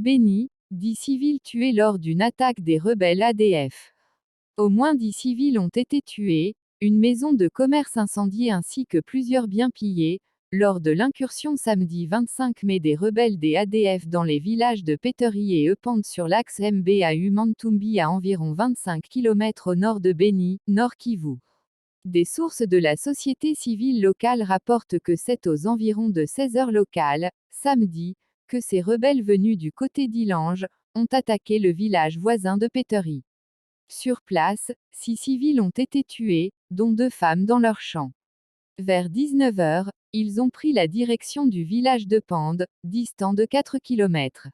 Beni, 10 civils tués lors d'une attaque des rebelles ADF. Au moins 10 civils ont été tués, une maison de commerce incendiée ainsi que plusieurs biens pillés, lors de l'incursion samedi 25 mai des rebelles des ADF dans les villages de Petery et Epand sur l'axe Mbaou-Mantumbi à environ 25 km au nord de Beni, Nord Kivu. Des sources de la société civile locale rapportent que c'est aux environs de 16 heures locales, samedi, que ces rebelles venus du côté d'Ilange ont attaqué le village voisin de Petery. Sur place, 6 civils ont été tués, dont 2 femmes dans leur champ. Vers 19 heures, ils ont pris la direction du village de Pande, distant de 4 km.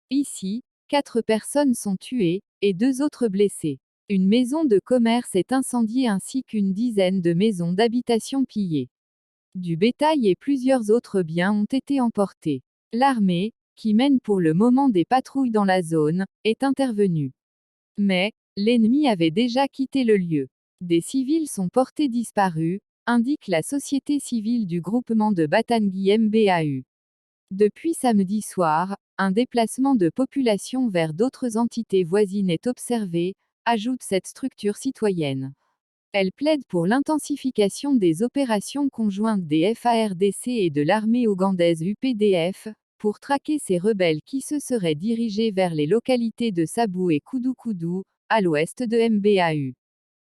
Ici, 4 personnes sont tuées, et 2 autres blessées. Une maison de commerce est incendiée ainsi qu'une dizaine de maisons d'habitation pillées. Du bétail et plusieurs autres biens ont été emportés. L'armée, qui mène pour le moment des patrouilles dans la zone, est intervenue. Mais, l'ennemi avait déjà quitté le lieu. Des civils sont portés disparus, indique la société civile du groupement de Batangui Mbaou. Depuis samedi soir, un déplacement de population vers d'autres entités voisines est observé, ajoute cette structure citoyenne. Elle plaide pour l'intensification des opérations conjointes des FARDC et de l'armée ougandaise UPDF, pour traquer ces rebelles qui se seraient dirigés vers les localités de Sabou et Koudou, à l'ouest de Mbaou.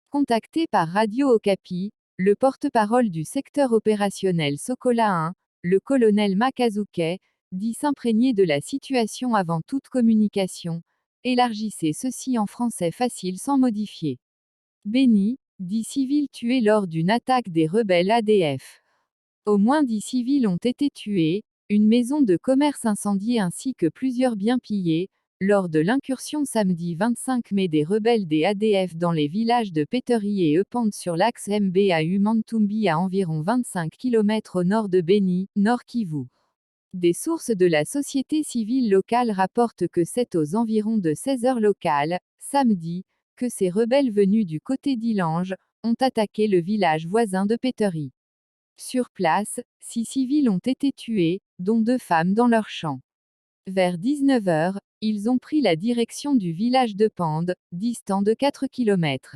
Contacté par Radio Okapi, le porte-parole du secteur opérationnel Sokola 1, le colonel Makazuke, dit s'imprégner de la situation avant toute communication. Élargissez ceci en français facile sans modifier. Beni, 10 civils tués lors d'une attaque des rebelles ADF. Au moins 10 civils ont été tués, une maison de commerce incendiée ainsi que plusieurs biens pillés, lors de l'incursion samedi 25 mai des rebelles des ADF dans les villages de Petery et Epand sur l'axe Mbaou-Mantumbi à environ 25 km au nord de Beni, Nord Kivu. Des sources de la société civile locale rapportent que c'est aux environs de 16 heures locales, samedi, que ces rebelles venus du côté d'Ilange ont attaqué le village voisin de Petery. Sur place, 6 civils ont été tués, dont 2 femmes dans leur champ. Vers 19 heures, ils ont pris la direction du village de Pande, distant de 4 km.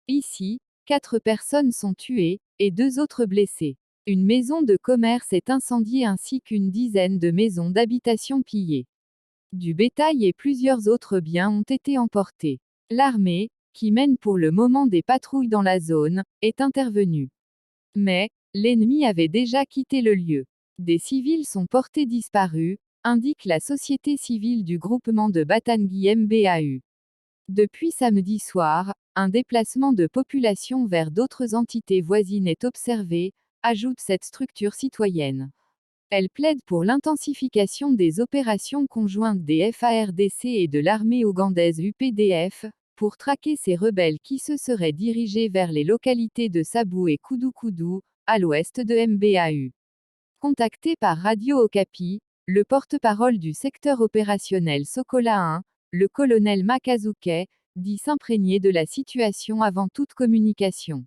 Ici, 4 personnes sont tuées, et 2 autres blessées. Une maison de commerce est incendiée ainsi qu'une dizaine de maisons d'habitation pillées. Du bétail et plusieurs autres biens ont été emportés. L'armée, qui mène pour le moment des patrouilles dans la zone, est intervenue. Mais, l'ennemi avait déjà quitté le lieu. Des civils sont portés disparus, indique la société civile du groupement de Batangui Mbaou. Depuis samedi soir, un déplacement de population vers d'autres entités voisines est observé, ajoute cette structure citoyenne. Elle plaide pour l'intensification des opérations conjointes des FARDC et de l'armée ougandaise UPDF, pour traquer ces rebelles qui se seraient dirigés vers les localités de Sabou et Koudou, à l'ouest de Mbaou. Contacté par Radio Okapi, le porte-parole du secteur opérationnel Sokola 1, le colonel Makazuke, dit s'imprégner de la situation avant toute communication.